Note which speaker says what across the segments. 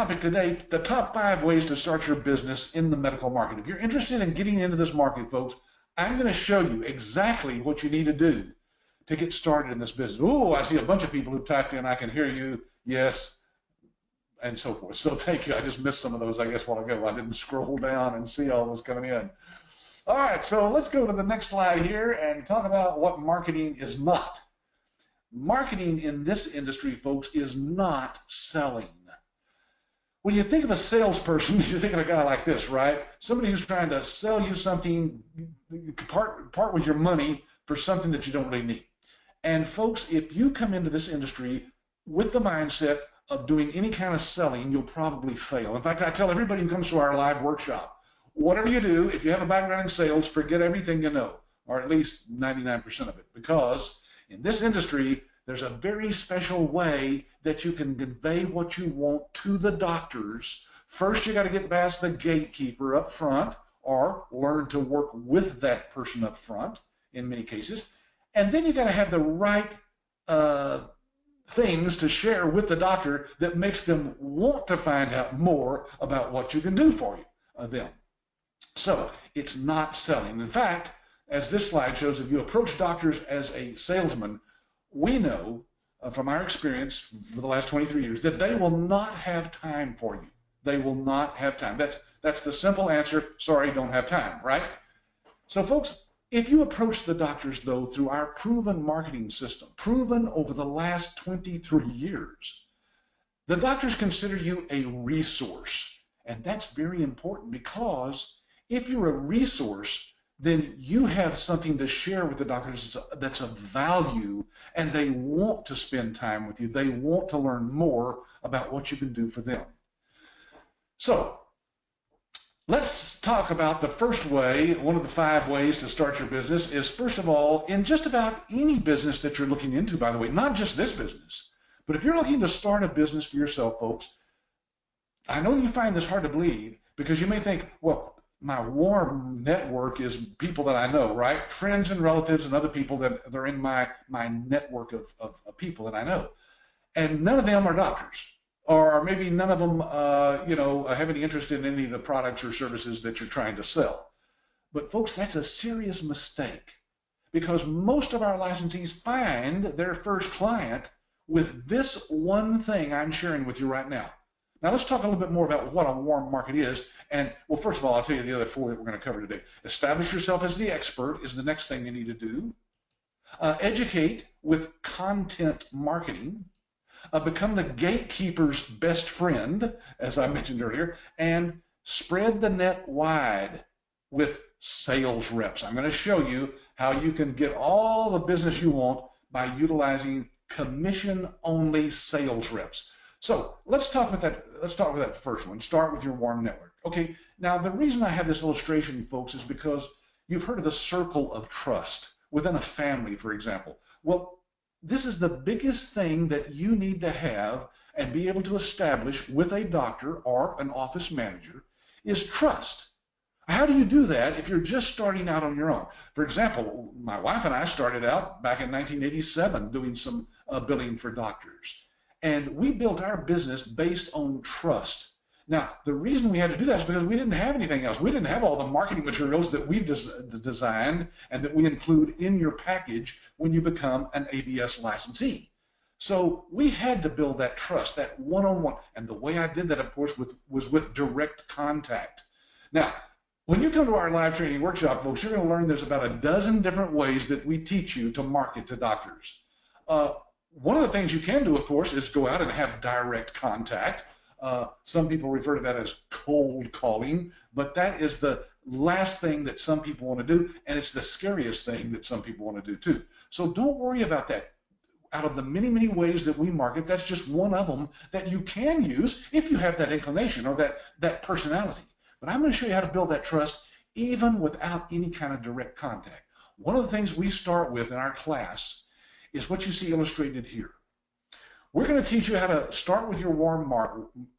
Speaker 1: topic today, the top 5 ways to start your business in the medical market. If you're interested in getting into this market, folks, I'm going to show you exactly what you need to do to get started in this business. Oh, I see a bunch of people who typed in, I can hear you, yes, and so forth. So thank you. I just missed some of those, I guess, while ago. I didn't scroll down and see all those coming in. All right, so let's go to the next slide here and talk about what marketing is not. Marketing in this industry, folks, is not selling. When you think of a salesperson, you think of a guy like this, right? Somebody who's trying to sell you something, part with your money for something that you don't really need. And folks, if you come into this industry with the mindset of doing any kind of selling, you'll probably fail. In fact, I tell everybody who comes to our live workshop, whatever you do, if you have a background in sales, forget everything you know, or at least 99% of it, because in this industry, there's a very special way that you can convey what you want to the doctors. First, you got to get past the gatekeeper up front, or learn to work with that person up front in many cases. And then you got to have the right things to share with the doctor that makes them want to find out more about what you can do for them. So it's not selling. In fact, as this slide shows, if you approach doctors as a salesman, we know from our experience for the last 23 years that they will not have time for you. They will not have time. That's the simple answer. Sorry, don't have time, right? So folks, if you approach the doctors, though, through our proven marketing system, proven over the last 23 years, the doctors consider you a resource. And that's very important, because if you're a resource, then you have something to share with the doctors that's of value, and they want to spend time with you. They want to learn more about what you can do for them. So let's talk about the first way. One of the 5 ways to start your business is, first of all, in just about any business that you're looking into, by the way, not just this business, but if you're looking to start a business for yourself, folks, I know you find this hard to believe, because you may think, well, my warm network is people that I know, right? Friends and relatives and other people that they're in my network of people that I know. And none of them are doctors, or maybe none of them have any interest in any of the products or services that you're trying to sell. But folks, that's a serious mistake, because most of our licensees find their first client with this one thing I'm sharing with you right now. Now let's talk a little bit more about what a warm market is. And well, first of all, I'll tell you the other 4 that we're going to cover today. Establish yourself as the expert is the next thing you need to do. Educate with content marketing. Become the gatekeeper's best friend, as I mentioned earlier, and spread the net wide with sales reps. I'm going to show you how you can get all the business you want by utilizing commission-only sales reps. So let's talk with that. Let's talk with that first one. Start with your warm network. Okay. Now the reason I have this illustration, folks, is because you've heard of the circle of trust within a family, for example. Well, this is the biggest thing that you need to have and be able to establish with a doctor or an office manager is trust. How do you do that if you're just starting out on your own? For example, my wife and I started out back in 1987 doing some billing for doctors. And we built our business based on trust. Now, the reason we had to do that is because we didn't have anything else. We didn't have all the marketing materials that we've designed and that we include in your package when you become an ABS licensee. So we had to build that trust, that one-on-one. And the way I did that, of course, was with direct contact. Now, when you come to our live training workshop, folks, you're going to learn there's about a dozen different ways that we teach you to market to doctors. One of the things you can do, of course, is go out and have direct contact. Some people refer to that as cold calling, but that is the last thing that some people want to do, and it's the scariest thing that some people want to do too. So don't worry about that. Out of the many, many ways that we market, that's just one of them that you can use if you have that inclination or that personality. But I'm going to show you how to build that trust even without any kind of direct contact. One of the things we start with in our class is what you see illustrated here. We're going to teach you how to start with your warm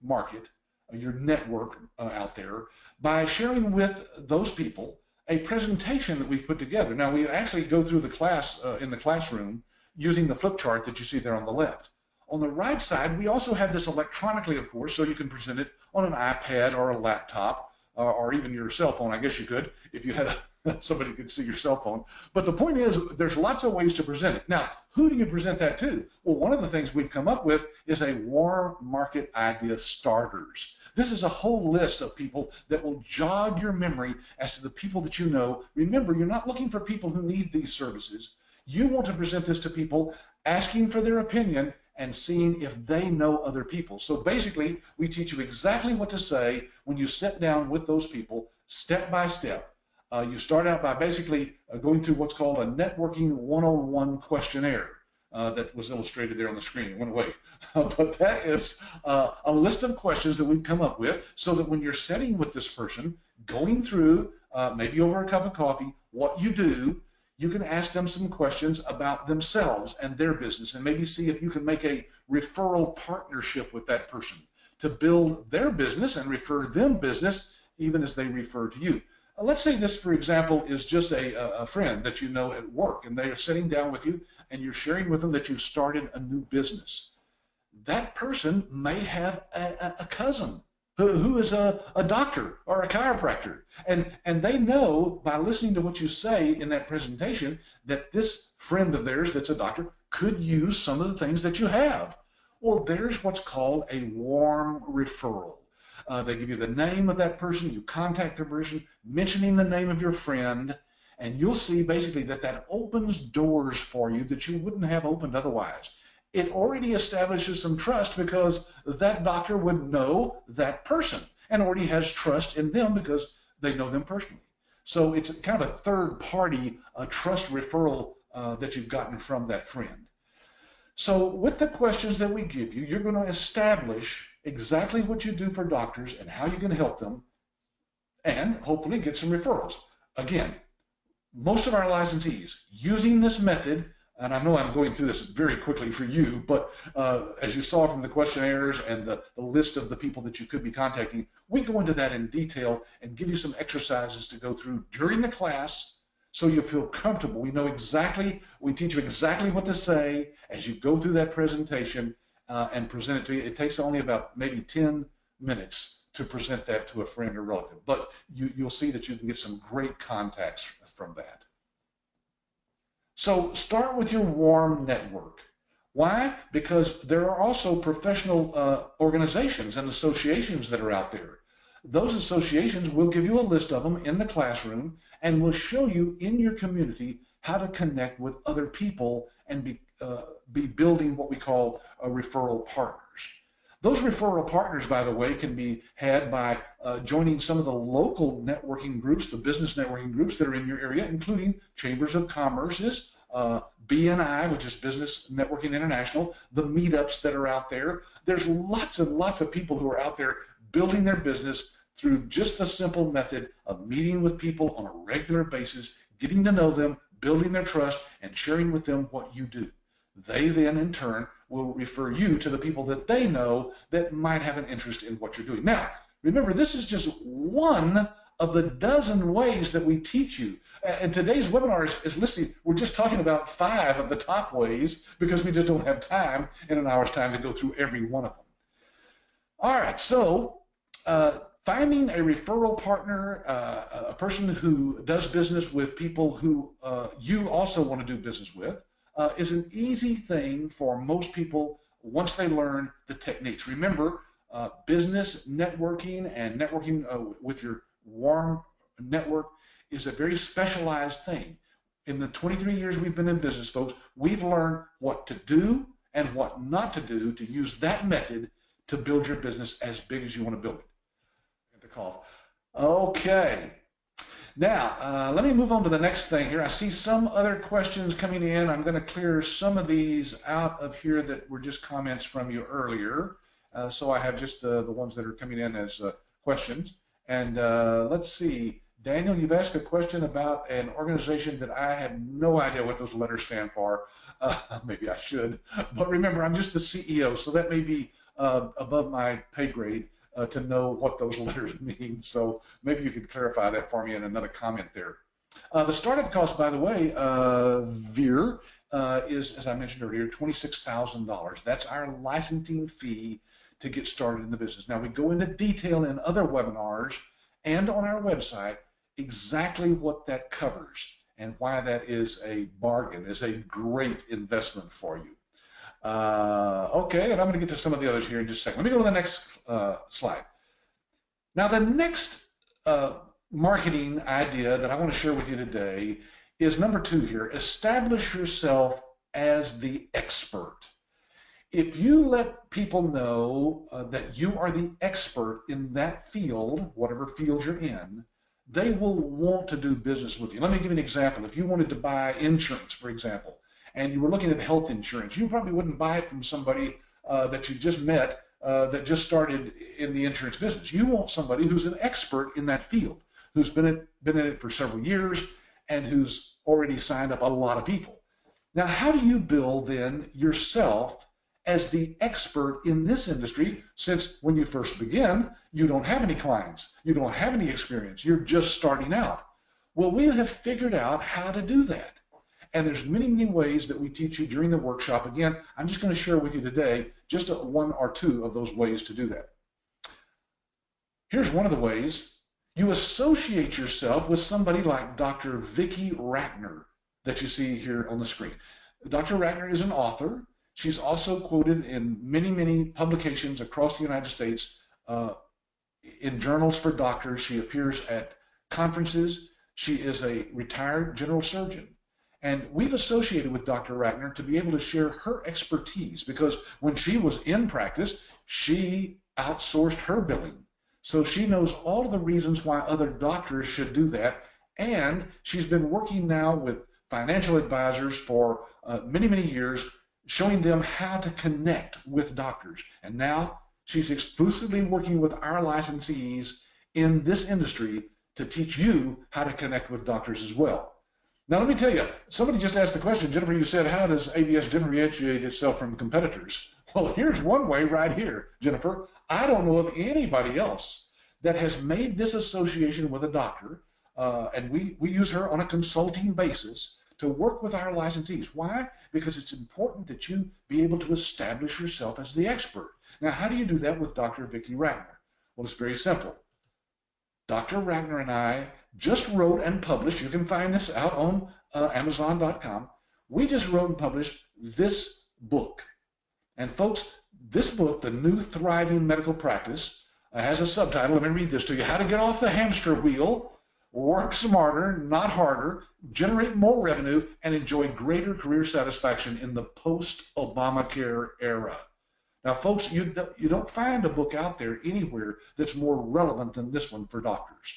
Speaker 1: market, your network out there, by sharing with those people a presentation that we've put together. Now, we actually go through the class in the classroom using the flip chart that you see there on the left. On the right side, we also have this electronically, of course, so you can present it on an iPad or a laptop, or even your cell phone. I guess you could if you had somebody could see your cell phone. But the point is, there's lots of ways to present it. Now, who do you present that to? Well, one of the things we've come up with is a warm market idea starters. This is a whole list of people that will jog your memory as to the people that you know. Remember, you're not looking for people who need these services. You want to present this to people, asking for their opinion and seeing if they know other people. So basically, we teach you exactly what to say when you sit down with those people, step by step. You start out by basically going through what's called a networking one-on-one questionnaire that was illustrated there on the screen. It went away. But that is a list of questions that we've come up with so that when you're sitting with this person, going through, maybe over a cup of coffee, what you do, you can ask them some questions about themselves and their business and maybe see if you can make a referral partnership with that person to build their business and refer them business even as they refer to you. Let's say this, for example, is just a friend that you know at work, and they are sitting down with you, and you're sharing with them that you've started a new business. That person may have a cousin who is a doctor or a chiropractor, and they know by listening to what you say in that presentation that this friend of theirs that's a doctor could use some of the things that you have. Well, there's what's called a warm referral. They give you the name of that person, you contact the person, mentioning the name of your friend, and you'll see basically that opens doors for you that you wouldn't have opened otherwise. It already establishes some trust because that doctor would know that person and already has trust in them because they know them personally. So it's kind of a third-party trust referral that you've gotten from that friend. So with the questions that we give you, you're going to establish exactly what you do for doctors and how you can help them and hopefully get some referrals. Again, most of our licensees using this method, and I know I'm going through this very quickly for you, but as you saw from the questionnaires and the list of the people that you could be contacting, we go into that in detail and give you some exercises to go through during the class so you feel comfortable. We teach you exactly what to say as you go through that presentation and present it to you. It takes only about maybe 10 minutes to present that to a friend or relative, but you'll see that you can get some great contacts from that. So start with your warm network. Why? Because there are also professional organizations and associations that are out there. Those associations will give you a list of them in the classroom and will show you in your community how to connect with other people and be building what we call referral partners. Those referral partners, by the way, can be had by joining some of the local networking groups, the business networking groups that are in your area, including Chambers of Commerce's, BNI, which is Business Networking International, the meetups that are out there. There's lots and lots of people who are out there building their business through just the simple method of meeting with people on a regular basis, getting to know them, building their trust, and sharing with them what you do. They then, in turn, will refer you to the people that they know that might have an interest in what you're doing. Now, remember, this is just one of the dozen ways that we teach you. And today's webinar is listed, we're just talking about 5 of the top ways because we just don't have time in an hour's time to go through every one of them. All right, so finding a referral partner, a person who does business with people who you also want to do business with, is an easy thing for most people once they learn the techniques. Remember, business networking and networking with your warm network is a very specialized thing. In the 23 years we've been in business, folks, we've learned what to do and what not to do to use that method to build your business as big as you want to build it. Okay. Now, let me move on to the next thing here. I see some other questions coming in. I'm going to clear some of these out of here that were just comments from you earlier. So I have just the ones that are coming in as questions. And let's see. Daniel, you've asked a question about an organization that I have no idea what those letters stand for. Maybe I should. But remember, I'm just the CEO, so that may be above my pay grade to know what those letters mean. So maybe you could clarify that for me in another comment there. The startup cost, by the way, Veer, is, as I mentioned earlier, $26,000. That's our licensing fee to get started in the business. Now, we go into detail in other webinars and on our website exactly what that covers and why that is a bargain, is a great investment for you. Okay, and I'm going to get to some of the others here in just a second. Let me go to the next slide. Now, the next marketing idea that I want to share with you today is number 2 here. Establish yourself as the expert. If you let people know that you are the expert in that field, whatever field you're in, they will want to do business with you. Let me give you an example. If you wanted to buy insurance, for example, and you were looking at health insurance, you probably wouldn't buy it from somebody that you just met that just started in the insurance business. You want somebody who's an expert in that field, who's been in it for several years and who's already signed up a lot of people. Now, how do you build then yourself as the expert in this industry, since when you first begin, you don't have any clients, you don't have any experience, you're just starting out? Well, we have figured out how to do that. And there's many, many ways that we teach you during the workshop. Again, I'm just going to share with you today just 1 or 2 of those ways to do that. Here's one of the ways. You associate yourself with somebody like Dr. Vicki Ratner that you see here on the screen. Dr. Ratner is an author. She's also quoted in many, many publications across the United States in journals for doctors. She appears at conferences. She is a retired general surgeon. And we've associated with Dr. Ratner to be able to share her expertise, because when she was in practice, she outsourced her billing. So she knows all of the reasons why other doctors should do that. And she's been working now with financial advisors for many, many years, showing them how to connect with doctors. And now she's exclusively working with our licensees in this industry to teach you how to connect with doctors as well. Now, let me tell you, somebody just asked the question, Jennifer, you said, how does ABS differentiate itself from competitors? Well, here's one way right here, Jennifer. I don't know of anybody else that has made this association with a doctor, and we use her on a consulting basis to work with our licensees. Why? Because it's important that you be able to establish yourself as the expert. Now, how do you do that with Dr. Vicki Ratner? Well, it's very simple. Dr. Ratner and I just wrote and published, you can find this out on Amazon.com. We just wrote and published this book. And folks, this book, The New Thriving Medical Practice, has a subtitle. Let me read this to you. How to Get Off the Hamster Wheel, Work Smarter, Not Harder, Generate More Revenue, and Enjoy Greater Career Satisfaction in the Post-Obamacare Era. Now, folks, you don't find a book out there anywhere that's more relevant than this one for doctors.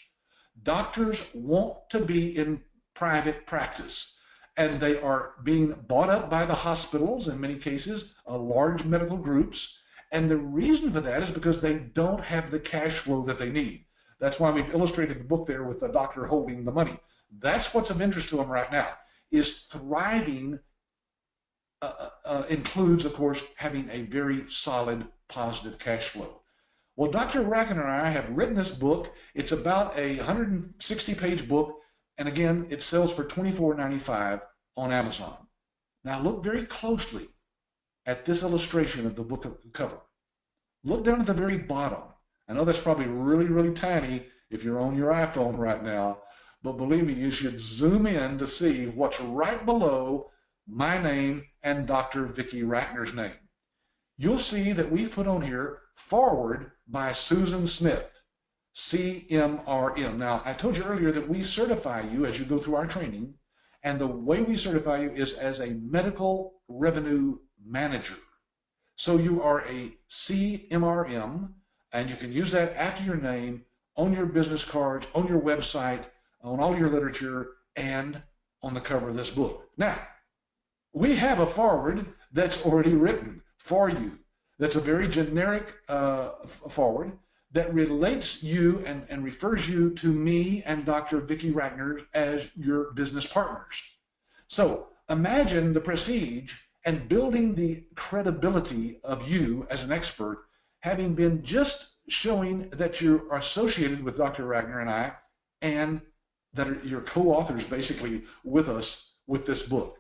Speaker 1: Doctors want to be in private practice, and they are being bought up by the hospitals, in many cases, large medical groups. And the reason for that is because they don't have the cash flow that they need. That's why we've illustrated the book there with the doctor holding the money. That's what's of interest to them right now, is thriving includes, of course, having a very solid, positive cash flow. Well, Dr. Ratner and I have written this book. It's about a 160-page book, and again, it sells for $24.95 on Amazon. Now, look very closely at this illustration of the book cover. Look down at the very bottom. I know that's probably really, really tiny if you're on your iPhone right now, but believe me, you should zoom in to see what's right below my name and Dr. Vicki Ratner's name. You'll see that we've put on here Forward by Susan Smith, CMRM. Now, I told you earlier that we certify you as you go through our training, and the way we certify you is as a medical revenue manager. So you are a CMRM, and you can use that after your name on your business cards, on your website, on all your literature, and on the cover of this book. Now, we have a forward that's already written for you. That's a very generic forward that relates you and refers you to me and Dr. Vicki Ratner as your business partners. So imagine the prestige and building the credibility of you as an expert, having been just showing that you are associated with Dr. Ratner and I and that are your co-authors basically with us with this book.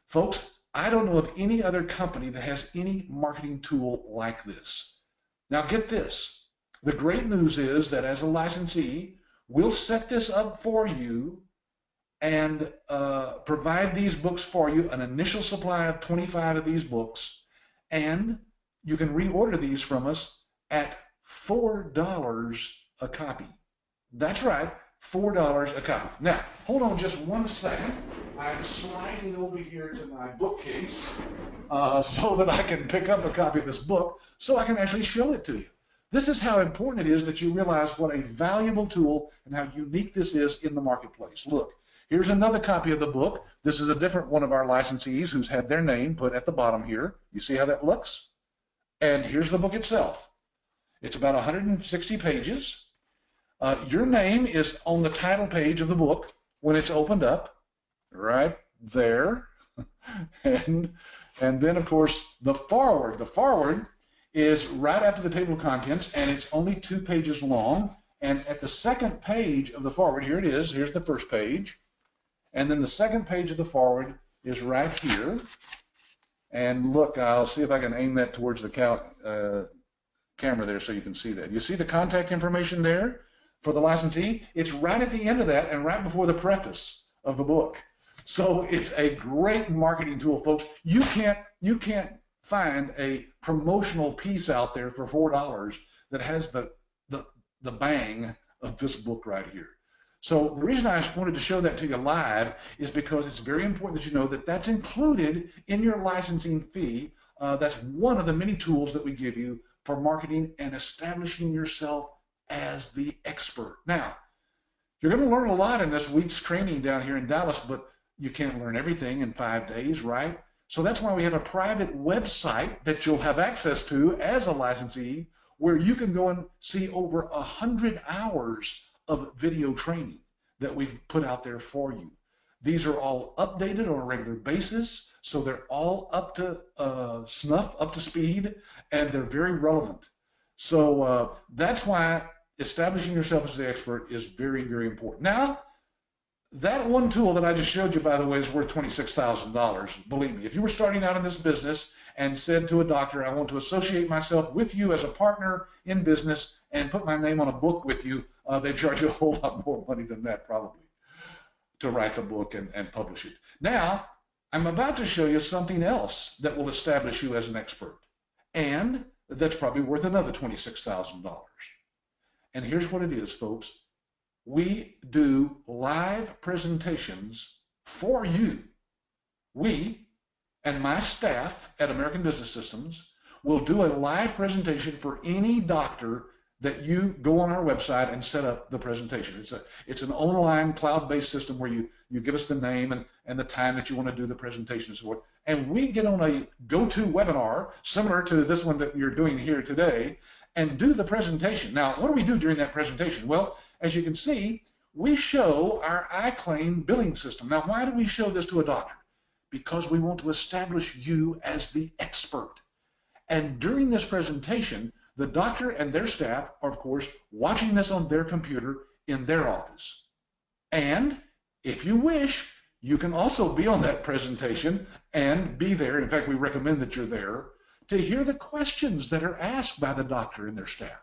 Speaker 1: Folks, I don't know of any other company that has any marketing tool like this. Now get this. The great news is that as a licensee, we'll set this up for you and provide these books for you, an initial supply of 25 of these books, and you can reorder these from us at $4 a copy. That's right, $4 a copy. Now, hold on just one second. I'm sliding over here to my bookcase so that I can pick up a copy of this book so I can actually show it to you. This is how important it is that you realize what a valuable tool and how unique this is in the marketplace. Look, here's another copy of the book. This is a different one of our licensees who's had their name put at the bottom here. You see how that looks? And here's the book itself. It's about 160 pages. Your name is on the title page of the book when it's opened up, right there. and then, of course, the foreword. The foreword is right after the table of contents, and it's only 2 pages long. And at the second page of the foreword, here it is. Here's the first page. And then the second page of the foreword is right here. And look, I'll see if I can aim that towards the camera there so you can see that. You see the contact information there for the licensee? It's right at the end of that and right before the preface of the book. So it's a great marketing tool, folks. You can't find a promotional piece out there for $4 that has the bang of this book right here. So the reason I wanted to show that to you live is because it's very important that you know that that's included in your licensing fee. That's one of the many tools that we give you for marketing and establishing yourself as the expert. Now, you're going to learn a lot in this week's training down here in Dallas, but you can't learn everything in 5 days, right? So that's why we have a private website that you'll have access to as a licensee where you can go and see over 100 hours of video training that we've put out there for you. These are all updated on a regular basis, so they're all up to snuff, up to speed, and they're very relevant. So that's why establishing yourself as the expert is very, very important. Now, that one tool that I just showed you, by the way, is worth $26,000. Believe me, if you were starting out in this business and said to a doctor, I want to associate myself with you as a partner in business and put my name on a book with you, they'd charge you a whole lot more money than that probably to write the book and publish it. Now, I'm about to show you something else that will establish you as an expert, and that's probably worth another $26,000. And here's what it is, folks. We do live presentations for you. We and my staff at American Business Systems will do a live presentation for any doctor that you go on our website and set up the presentation. It's an online cloud-based system where you give us the name and the time that you want to do the presentation and so forth. And we get on a go-to webinar similar to this one that you're doing here today and do the presentation. Now, what do we do during that presentation? Well, as you can see, we show our iClaim billing system. Now, why do we show this to a doctor? Because we want to establish you as the expert. And during this presentation, the doctor and their staff are, of course, watching this on their computer in their office. And if you wish, you can also be on that presentation and be there. In fact, we recommend that you're there to hear the questions that are asked by the doctor and their staff.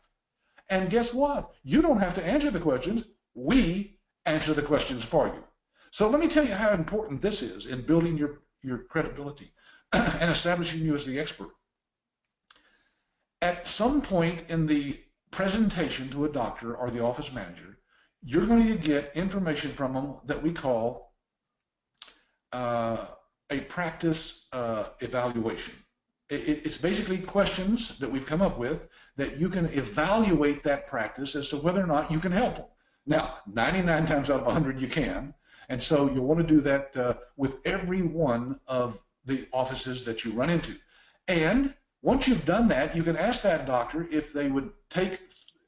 Speaker 1: And guess what? You don't have to answer the questions. We answer the questions for you. So let me tell you how important this is in building your credibility and establishing you as the expert. At some point in the presentation to a doctor or the office manager, you're going to get information from them that we call a practice evaluation. It's basically questions that we've come up with that you can evaluate that practice as to whether or not you can help them. Now, 99 times out of 100 you can, and so you'll want to do that with every one of the offices that you run into. And once you've done that, you can ask that doctor if they would take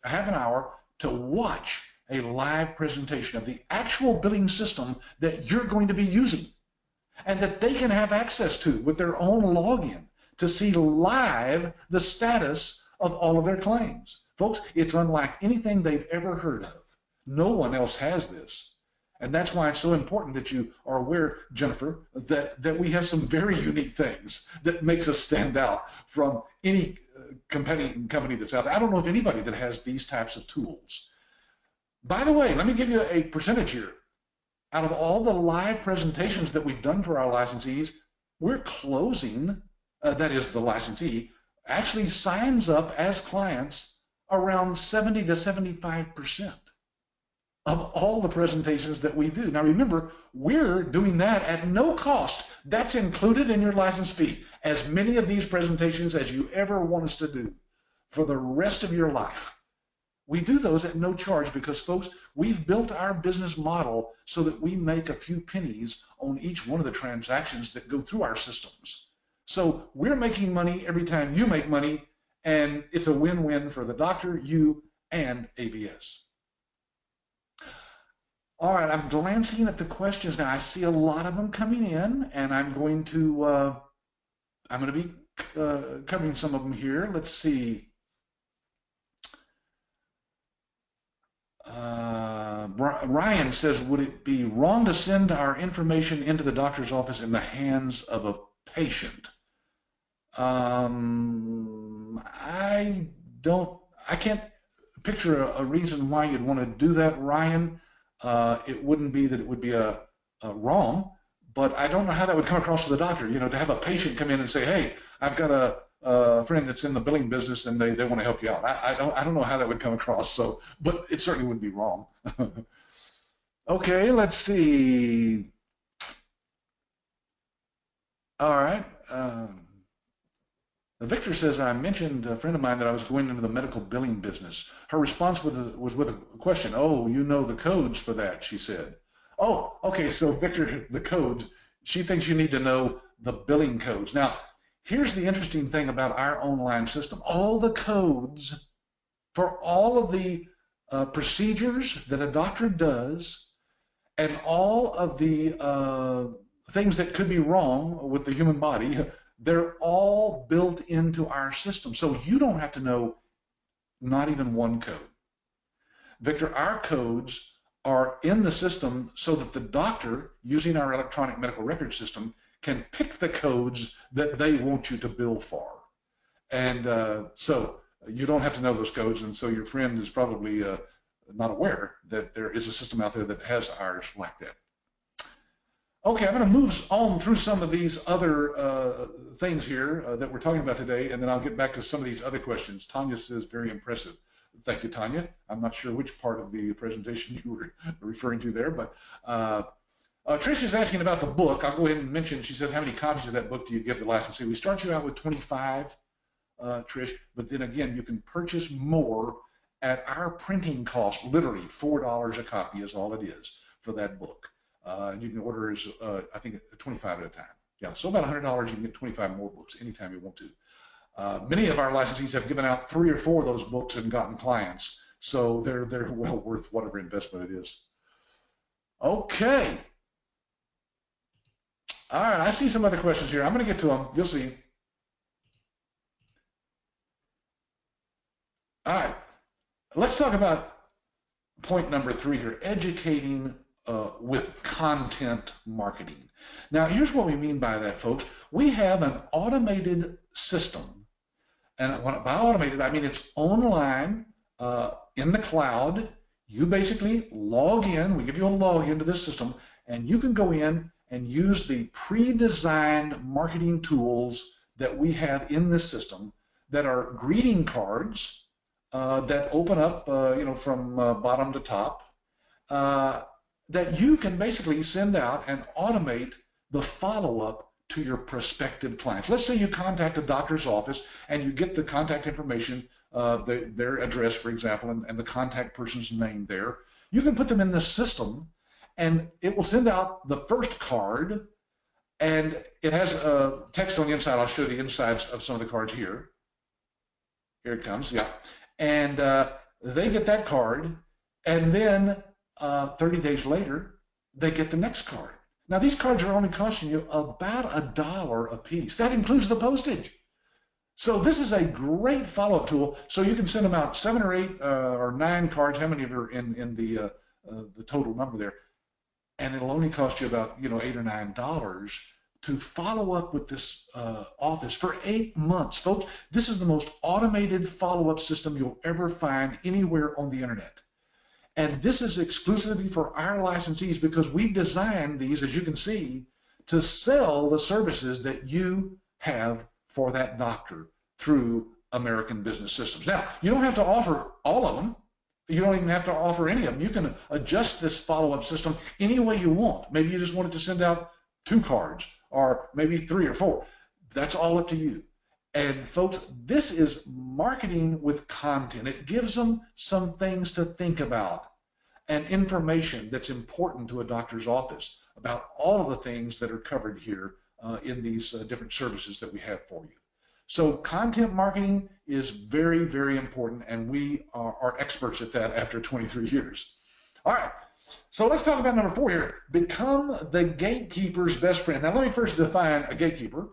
Speaker 1: half an hour to watch a live presentation of the actual billing system that you're going to be using and that they can have access to with their own login to see live the status of all of their claims. Folks, it's unlike anything they've ever heard of. No one else has this. And that's why it's so important that you are aware, Jennifer, that we have some very unique things that makes us stand out from any company that's out there. I don't know of anybody that has these types of tools. By the way, let me give you a percentage here. Out of all the live presentations that we've done for our licensees, we're closing, that is the licensee, actually signs up as clients around 70 to 75% of all the presentations that we do. Now remember, we're doing that at no cost. That's included in your license fee. As many of these presentations as you ever want us to do for the rest of your life. We do those at no charge because, folks, we've built our business model so that we make a few pennies on each one of the transactions that go through our systems. So we're making money every time you make money, and it's a win-win for the doctor, you, and ABS. All right, I'm glancing at the questions now. I see a lot of them coming in, and I'm going to be covering some of them here. Let's see. Ryan says, would it be wrong to send our information into the doctor's office in the hands of a patient? I can't picture a reason why you'd want to do that, Ryan. It wouldn't be that it would be a wrong, but I don't know how that would come across to the doctor. You know, to have a patient come in and say, "Hey, I've got a friend that's in the billing business and they want to help you out." I don't know how that would come across. So, but it certainly wouldn't be wrong. Okay, let's see. All right. Victor says, I mentioned a friend of mine that I was going into the medical billing business. Her response was with a question. Oh, you know the codes for that, she said. Oh, okay, so Victor, the codes, she thinks you need to know the billing codes. Now, here's the interesting thing about our online system. All the codes for all of the procedures that a doctor does and all of the things that could be wrong with the human body, they're all built into our system. So you don't have to know not even one code. Victor, our codes are in the system so that the doctor, using our electronic medical record system, can pick the codes that they want you to bill for. And so you don't have to know those codes, and so your friend is probably not aware that there is a system out there that has ours like that. Okay, I'm going to move on through some of these other things here that we're talking about today, and then I'll get back to some of these other questions. Tanya says, very impressive. Thank you, Tanya. I'm not sure which part of the presentation you were referring to there, but Trish is asking about the book. I'll go ahead and mention, she says, how many copies of that book do you give the licensee? We start you out with 25, Trish, but then again, you can purchase more at our printing cost. Literally $4 a copy is all it is for that book. You can order as, I think, 25 at a time. Yeah, so about $100, you can get 25 more books anytime you want to. Many of our licensees have given out 3 or 4 of those books and gotten clients, so they're well worth whatever investment it is. Okay. All right, I see some other questions here. I'm going to get to them. You'll see. All right, let's talk about point number 3 here, educating with content marketing. Now, here's what we mean by that, folks. We have an automated system, and by automated, I mean it's online in the cloud. You basically log in. We give you a login to this system, and you can go in and use the pre-designed marketing tools that we have in this system that are greeting cards that open up, from bottom to top. That you can basically send out and automate the follow-up to your prospective clients. Let's say you contact a doctor's office and you get the contact information, their address, for example, and the contact person's name there. You can put them in the system, and it will send out the first card, and it has text on the inside. I'll show you the insides of some of the cards here. Here it comes, yeah. And they get that card, and then 30 days later, they get the next card. Now, these cards are only costing you about $1 a piece. That includes the postage. So this is a great follow-up tool. So you can send them out 7 or 8 or 9 cards. How many are in the total number there? and it'll only cost you about $8 or $9 to follow up with this office for 8 months. Folks, this is the most automated follow-up system you'll ever find anywhere on the internet. And this is exclusively for our licensees because we've designed these, as you can see, to sell the services that you have for that doctor through American Business Systems. Now, you don't have to offer all of them. You don't even have to offer any of them. You can adjust this follow-up system any way you want. Maybe you just wanted to send out 2 cards or maybe 3 or 4. That's all up to you. And folks, this is marketing with content. It gives them some things to think about and information that's important to a doctor's office about all of the things that are covered here in these different services that we have for you. So content marketing is very, very important, and we are experts at that after 23 years. All right, so let's talk about number 4 here. Become the gatekeeper's best friend. Now, let me first define a gatekeeper.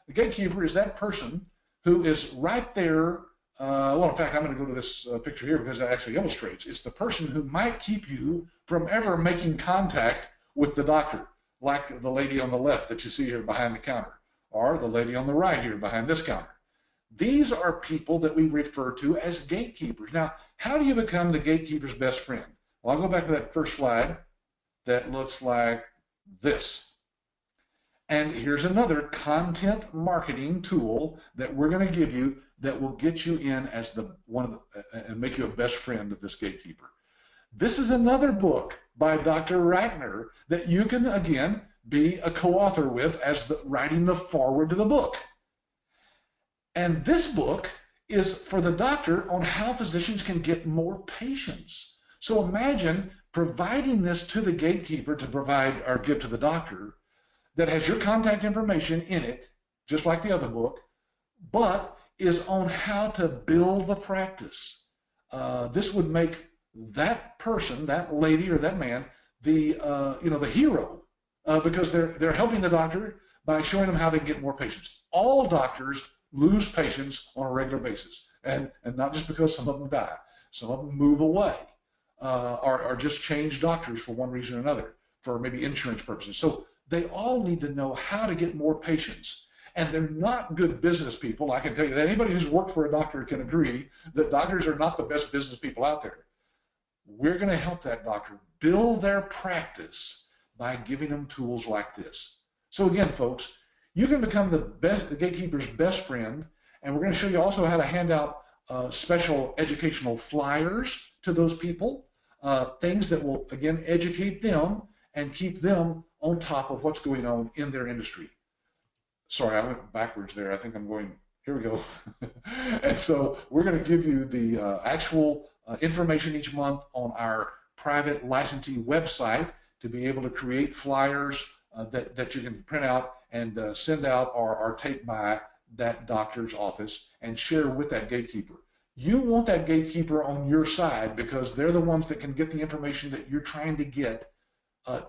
Speaker 1: A gatekeeper is that person who is right there. Well, in fact, I'm going to go to this picture here because it actually illustrates. It's the person who might keep you from ever making contact with the doctor, like the lady on the left that you see here behind the counter, or the lady on the right here behind this counter. These are people that we refer to as gatekeepers. Now, how do you become the gatekeeper's best friend? Well, I'll go back to that first slide that looks like this. And here's another content marketing tool that we're going to give you that will get you in as and make you a best friend of this gatekeeper. This is another book by Dr. Ratner that you can, again, be a co-author with as writing the foreword to the book. And this book is for the doctor on how physicians can get more patients. So imagine providing this to the gatekeeper to provide or give to the doctor that has your contact information in it, just like the other book, but is on how to build the practice. This would make that person, that lady or that man, the hero, because they're helping the doctor by showing them how they can get more patients. All doctors lose patients on a regular basis, and not just because some of them die. Some of them move away, or just change doctors for one reason or another, for maybe insurance purposes. So they all need to know how to get more patients. And they're not good business people. I can tell you that anybody who's worked for a doctor can agree that doctors are not the best business people out there. We're going to help that doctor build their practice by giving them tools like this. So again, folks, you can become the gatekeeper's best friend, and we're going to show you also how to hand out special educational flyers to those people, things that will, again, educate them and keep them on top of what's going on in their industry. Sorry, I went backwards there. I think I'm going, here we go. And so we're going to give you the actual information each month on our private licensing website to be able to create flyers that you can print out and send out or take by that doctor's office and share with that gatekeeper. You want that gatekeeper on your side because they're the ones that can get the information that you're trying to get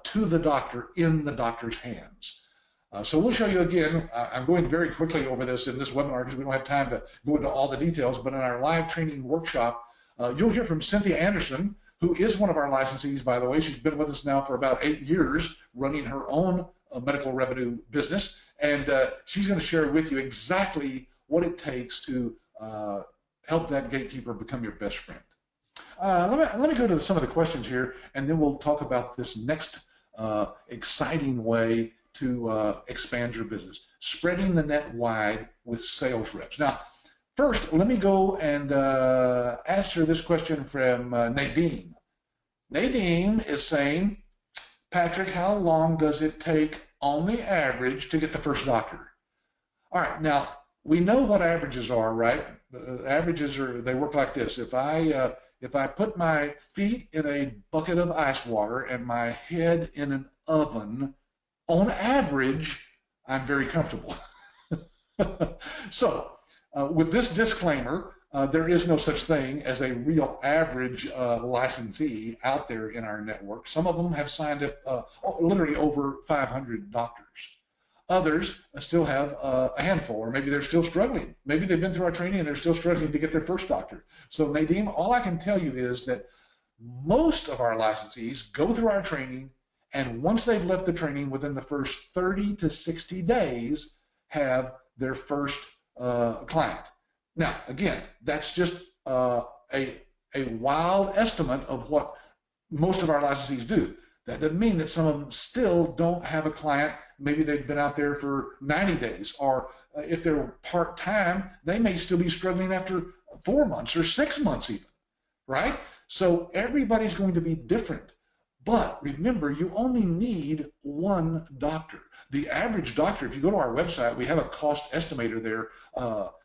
Speaker 1: to the doctor in the doctor's hands. So we'll show you again. I'm going very quickly over this in this webinar because we don't have time to go into all the details, but in our live training workshop, you'll hear from Cynthia Anderson, who is one of our licensees, by the way. She's been with us now for about 8 years, running her own medical revenue business, and she's going to share with you exactly what it takes to help that gatekeeper become your best friend. Let me go to some of the questions here, and then we'll talk about this next exciting way to expand your business, spreading the net wide with sales reps. Now, first, let me go and answer this question from Nadine. Nadine is saying, Patrick, how long does it take on the average to get the first doctor? All right, now, we know what averages are, right? Averages they work like this. If I put my feet in a bucket of ice water and my head in an oven, on average, I'm very comfortable. So, with this disclaimer, there is no such thing as a real average licensee out there in our network. Some of them have signed up literally over 500 doctors. Others still have a handful, or maybe they're still struggling. Maybe they've been through our training and they're still struggling to get their first doctor. So Nadine, all I can tell you is that most of our licensees go through our training and once they've left the training, within the first 30 to 60 days, have their first client. Now, again, that's just a wild estimate of what most of our licensees do. That doesn't mean that some of them still don't have a client. Maybe they've been out there for 90 days, or if they're part-time, they may still be struggling after 4 months or 6 months even, right? So everybody's going to be different. But remember, you only need one doctor. The average doctor, if you go to our website, we have a cost estimator there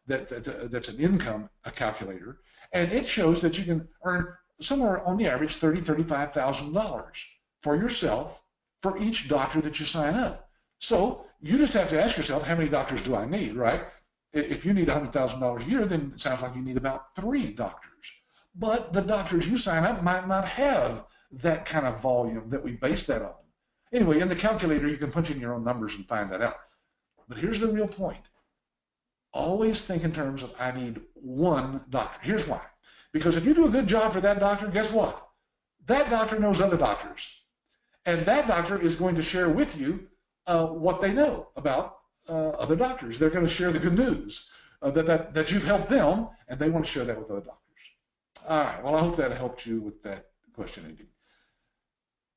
Speaker 1: that's an income calculator, and it shows that you can earn somewhere on the average $30,000 to $35,000 for yourself for each doctor that you sign up. So you just have to ask yourself, how many doctors do I need, right? If you need $100,000 a year, then it sounds like you need about 3 doctors. But the doctors you sign up might not have that kind of volume that we base that on. Anyway, in the calculator, you can punch in your own numbers and find that out. But here's the real point. Always think in terms of, I need one doctor. Here's why. Because if you do a good job for that doctor, guess what? That doctor knows other doctors. And that doctor is going to share with you what they know about other doctors. They're going to share the good news that you've helped them, and they want to share that with other doctors. All right, well, I hope that helped you with that question, Andy.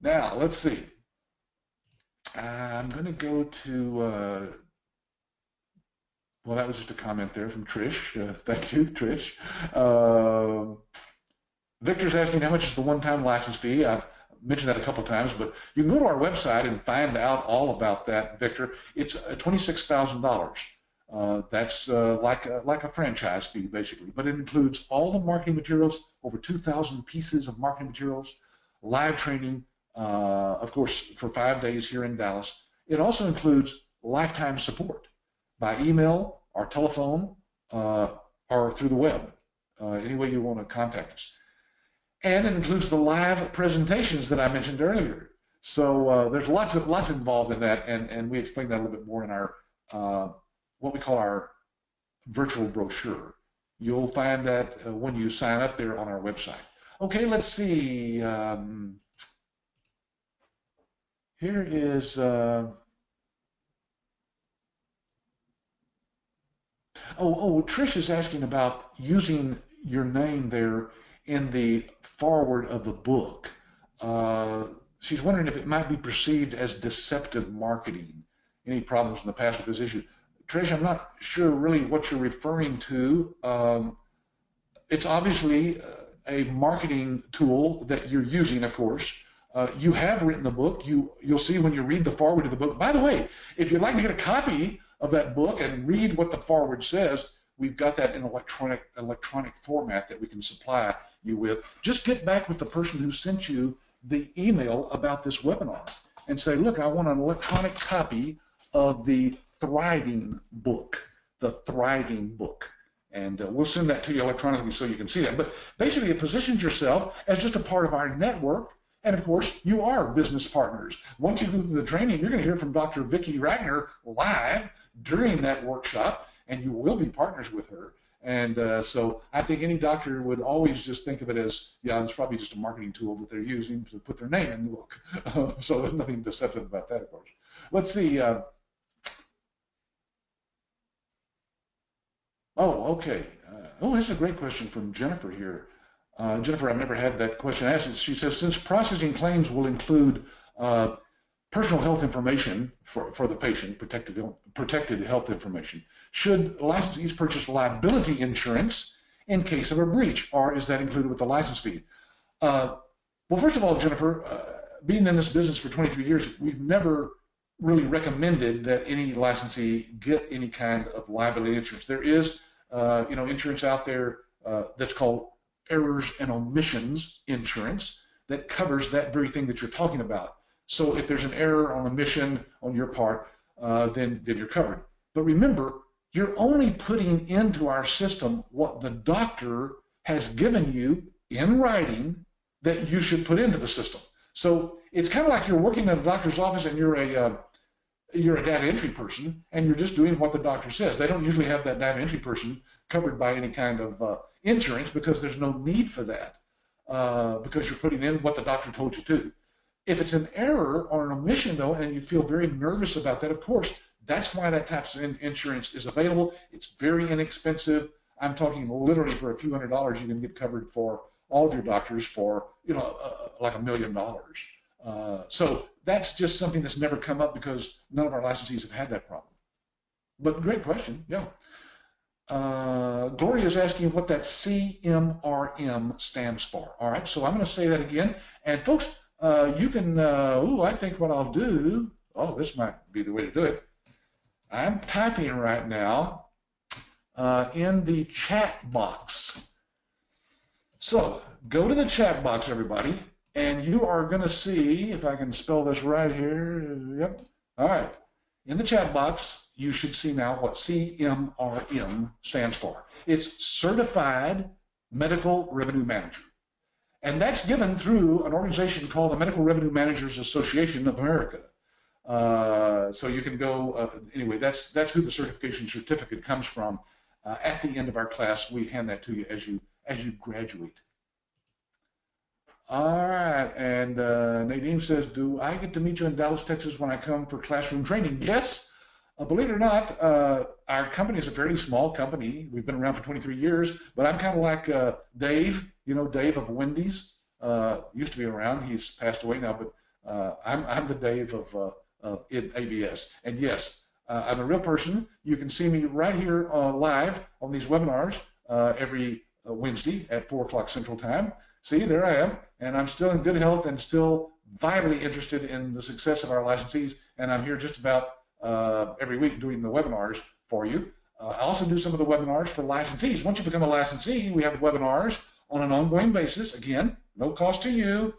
Speaker 1: Now, let's see. I'm going to go to, well, that was just a comment there from Trish. Thank you, Trish. Victor's asking how much is the one-time license fee. I've mentioned that a couple of times, but you can go to our website and find out all about that, Victor. It's $26,000. That's like a franchise fee, basically, but it includes all the marketing materials, over 2,000 pieces of marketing materials, live training, of course, for 5 days here in Dallas. It also includes lifetime support by email or telephone or through the web, any way you want to contact us. And it includes the live presentations that I mentioned earlier. So there's lots involved in that, and we explain that a little bit more in our what we call our virtual brochure. You'll find that when you sign up there on our website. Okay, let's see. Here is Trish is asking about using your name there in the foreword of the book. She's wondering if it might be perceived as deceptive marketing. Any problems in the past with this issue? Trish, I'm not sure really what you're referring to. It's obviously a marketing tool that you're using, of course. You have written the book. You'll see when you read the foreword of the book. By the way, if you'd like to get a copy of that book and read what the foreword says, we've got that in electronic format that we can supply you with. Just get back with the person who sent you the email about this webinar and say, look, I want an electronic copy of the Thriving book, the Thriving book. And we'll send that to you electronically so you can see that. But basically, it positions yourself as just a part of our network. And of course, you are business partners. Once you go through the training, you're going to hear from Dr. Vicki Ragnar live during that workshop, and you will be partners with her. And so I think any doctor would always just think of it as, yeah, it's probably just a marketing tool that they're using to put their name in the book. So there's nothing deceptive about that, of course. Let's see. Okay. This is a great question from Jennifer here. Jennifer, I've never had that question asked. She says, since processing claims will include personal health information for the patient, protected health information, should licensees purchase liability insurance in case of a breach, or is that included with the license fee? Well, first of all, Jennifer, being in this business for 23 years, we've never really recommended that any licensee get any kind of liability insurance. There is, insurance out there that's called errors and omissions insurance that covers that very thing that you're talking about. So if there's an error or omission on your part, then you're covered. But remember, you're only putting into our system what the doctor has given you in writing that you should put into the system. So it's kind of like you're working in a doctor's office and you're a data entry person, and you're just doing what the doctor says. They don't usually have that data entry person covered by any kind of insurance because there's no need for that because you're putting in what the doctor told you to. If it's an error or an omission, though, and you feel very nervous about that, of course, that's why that type of insurance is available. It's very inexpensive. I'm talking literally for a few $100s, you can get covered for all of your doctors for, like $1 million. So that's just something that's never come up because none of our licensees have had that problem. But great question, yeah. Gloria is asking what that CMRM stands for. All right, so I'm going to say that again. And folks, you can, I think what I'll do, this might be the way to do it. I'm typing right now in the chat box. So go to the chat box, everybody, and you are going to see, if I can spell this right here, yep, all right. In the chat box, you should see now what CMRM stands for. It's Certified Medical Revenue Manager. And that's given through an organization called the Medical Revenue Managers Association of America. So you can go, anyway, that's who the certification certificate comes from. At the end of our class, we hand that to you as you graduate. All right, and Nadine says, do I get to meet you in Dallas, Texas when I come for classroom training? Yes. Believe it or not, our company is a fairly small company. We've been around for 23 years, but I'm kind of like Dave, Dave of Wendy's. Used to be around. He's passed away now, but I'm the Dave of ABS. And yes, I'm a real person. You can see me right here live on these webinars every Wednesday at 4 o'clock Central Time. See, there I am, and I'm still in good health and still vitally interested in the success of our licensees, and I'm here just about every week doing the webinars for you. I also do some of the webinars for licensees. Once you become a licensee, we have webinars on an ongoing basis. Again, no cost to you,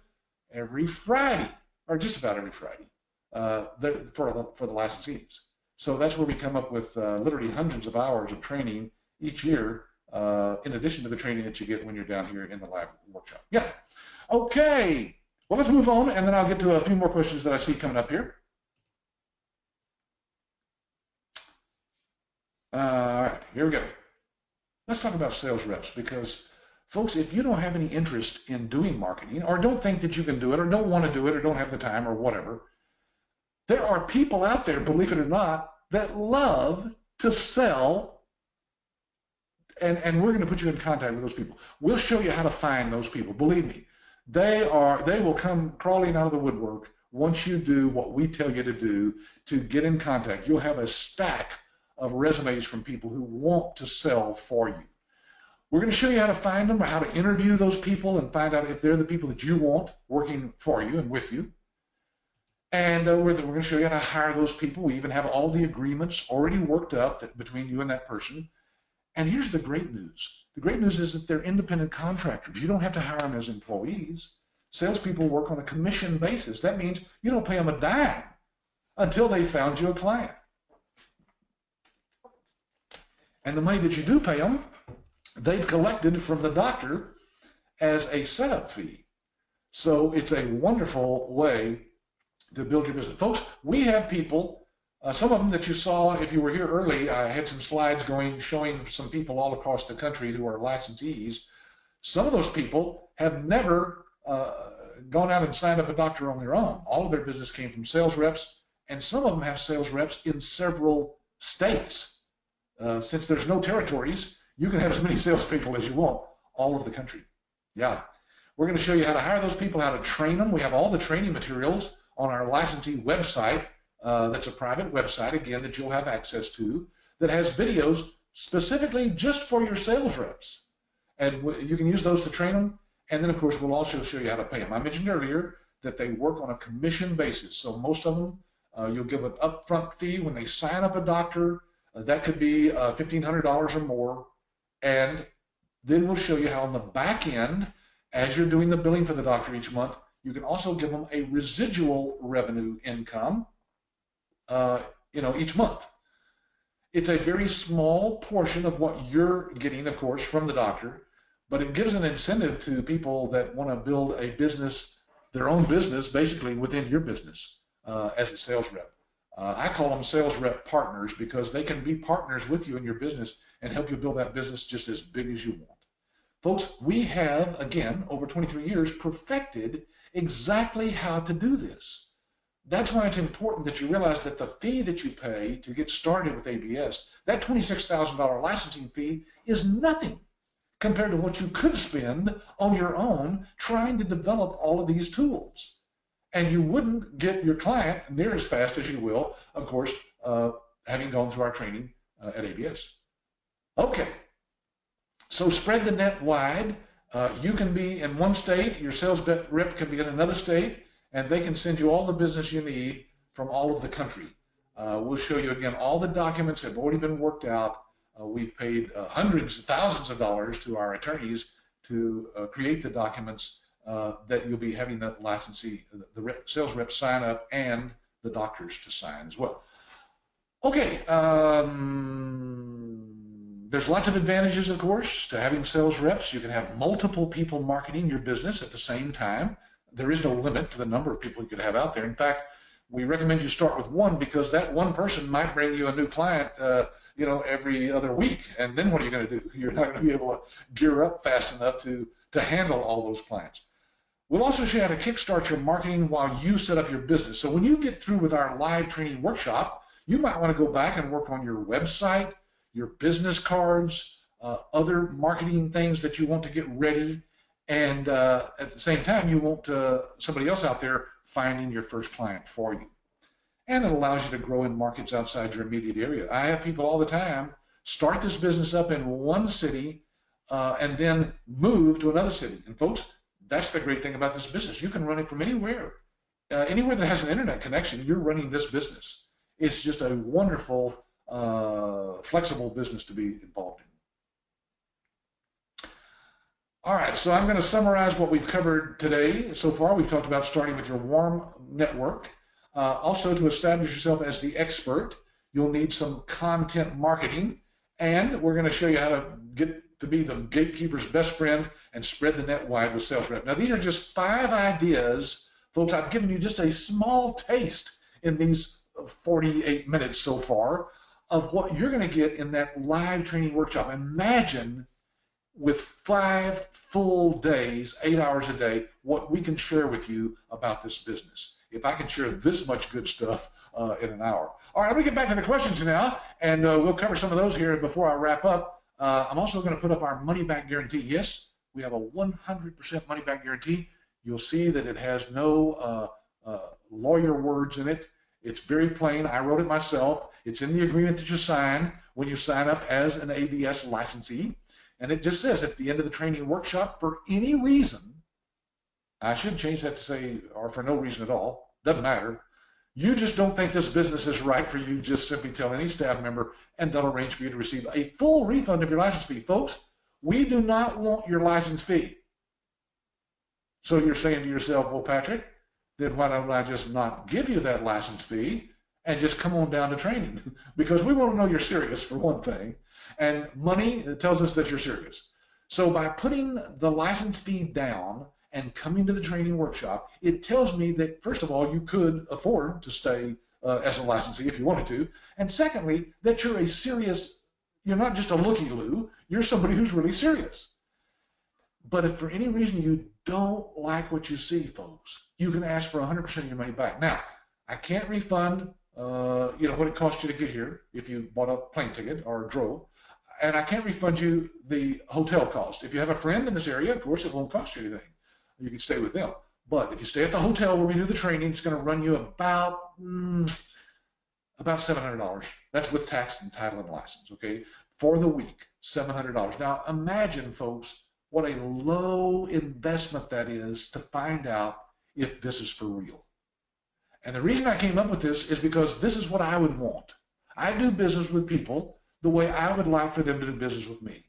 Speaker 1: every Friday, or just about every Friday, for the licensees. So that's where we come up with literally hundreds of hours of training each year, in addition to the training that you get when you're down here in the live workshop. Yeah. Okay. Well, let's move on, and then I'll get to a few more questions that I see coming up here. All right, here we go. Let's talk about sales reps because, folks, if you don't have any interest in doing marketing or don't think that you can do it or don't want to do it or don't have the time or whatever, there are people out there, believe it or not, that love to sell, and we're going to put you in contact with those people. We'll show you how to find those people. Believe me, they will come crawling out of the woodwork once you do what we tell you to do to get in contact. You'll have a stack of resumes from people who want to sell for you. We're going to show you how to find them or how to interview those people and find out if they're the people that you want working for you and with you. And we're going to show you how to hire those people. We even have all the agreements already worked up between you and that person. And here's the great news. The great news is that they're independent contractors. You don't have to hire them as employees. Salespeople work on a commission basis. That means you don't pay them a dime until they found you a client. And the money that you do pay them, they've collected from the doctor as a setup fee. So it's a wonderful way to build your business. Folks, we have people, some of them that you saw if you were here early, I had some slides showing some people all across the country who are licensees. Some of those people have never gone out and signed up a doctor on their own. All of their business came from sales reps, and some of them have sales reps in several states. Since there's no territories, you can have as many salespeople as you want all over the country. Yeah. We're going to show you how to hire those people, how to train them. We have all the training materials on our licensee website. That's a private website, again, that you'll have access to, that has videos specifically just for your sales reps. And you can use those to train them. And then, of course, we'll also show you how to pay them. I mentioned earlier that they work on a commission basis. So most of them, you'll give an upfront fee when they sign up a doctor. That could be $1,500 or more, and then we'll show you how on the back end, as you're doing the billing for the doctor each month, you can also give them a residual revenue income, each month. It's a very small portion of what you're getting, of course, from the doctor, but it gives an incentive to people that want to build a business, their own business, basically within your business as a sales rep. I call them sales rep partners because they can be partners with you in your business and help you build that business just as big as you want. Folks, we have, again, over 23 years, perfected exactly how to do this. That's why it's important that you realize that the fee that you pay to get started with ABS, that $26,000 licensing fee, is nothing compared to what you could spend on your own trying to develop all of these tools. And you wouldn't get your client near as fast as you will, of course, having gone through our training at ABS. Okay, so spread the net wide. You can be in one state, your sales rep can be in another state, and they can send you all the business you need from all of the country. We'll show you again, all the documents have already been worked out. We've paid hundreds of thousands of dollars to our attorneys to create the documents that you'll be having the licensee, the sales rep sign up, and the doctors to sign as well. Okay, there's lots of advantages, of course, to having sales reps. You can have multiple people marketing your business at the same time. There is no limit to the number of people you could have out there. In fact, we recommend you start with one, because that one person might bring you a new client, every other week. And then what are you going to do? You're not going to be able to gear up fast enough to handle all those clients. We'll also show you how to kickstart your marketing while you set up your business. So when you get through with our live training workshop, you might want to go back and work on your website, your business cards, other marketing things that you want to get ready. And at the same time, you want somebody else out there finding your first client for you. And it allows you to grow in markets outside your immediate area. I have people all the time start this business up in one city and then move to another city. And folks, that's the great thing about this business. You can run it from anywhere. Anywhere that has an internet connection, you're running this business. It's just a wonderful, flexible business to be involved in. All right, so I'm going to summarize what we've covered today. So far, we've talked about starting with your warm network. Also, to establish yourself as the expert, you'll need some content marketing. And we're going to show you how to get to be the gatekeeper's best friend and spread the net wide with sales rep. Now, these are just 5 ideas. Folks, I've given you just a small taste in these 48 minutes so far of what you're going to get in that live training workshop. Imagine with 5 full days, 8 hours a day, what we can share with you about this business. If I can share this much good stuff in an hour. All right, let me get back to the questions now, and we'll cover some of those here before I wrap up. I'm also going to put up our money-back guarantee. Yes, we have a 100% money-back guarantee. You'll see that it has no lawyer words in it. It's very plain. I wrote it myself. It's in the agreement that you sign when you sign up as an ABS licensee. And it just says, at the end of the training workshop, for any reason, I should change that to say, or for no reason at all, doesn't matter, you just don't think this business is right for you, just simply tell any staff member, and they'll arrange for you to receive a full refund of your license fee. Folks, we do not want your license fee. So you're saying to yourself, well, Patrick, then why don't I just not give you that license fee and just come on down to training? Because we want to know you're serious, for one thing. And money tells us that you're serious. So by putting the license fee down and coming to the training workshop, it tells me that, first of all, you could afford to stay as a licensee if you wanted to. And secondly, that you're you're not just a looky-loo, you're somebody who's really serious. But if for any reason you don't like what you see, folks, you can ask for 100% of your money back. Now, I can't refund what it cost you to get here if you bought a plane ticket or drove. And I can't refund you the hotel cost. If you have a friend in this area, of course, it won't cost you anything. You can stay with them. But if you stay at the hotel where we do the training, it's going to run you about $700. That's with tax and title and license, okay? For the week, $700. Now, imagine, folks, what a low investment that is to find out if this is for real. And the reason I came up with this is because this is what I would want. I do business with people the way I would like for them to do business with me.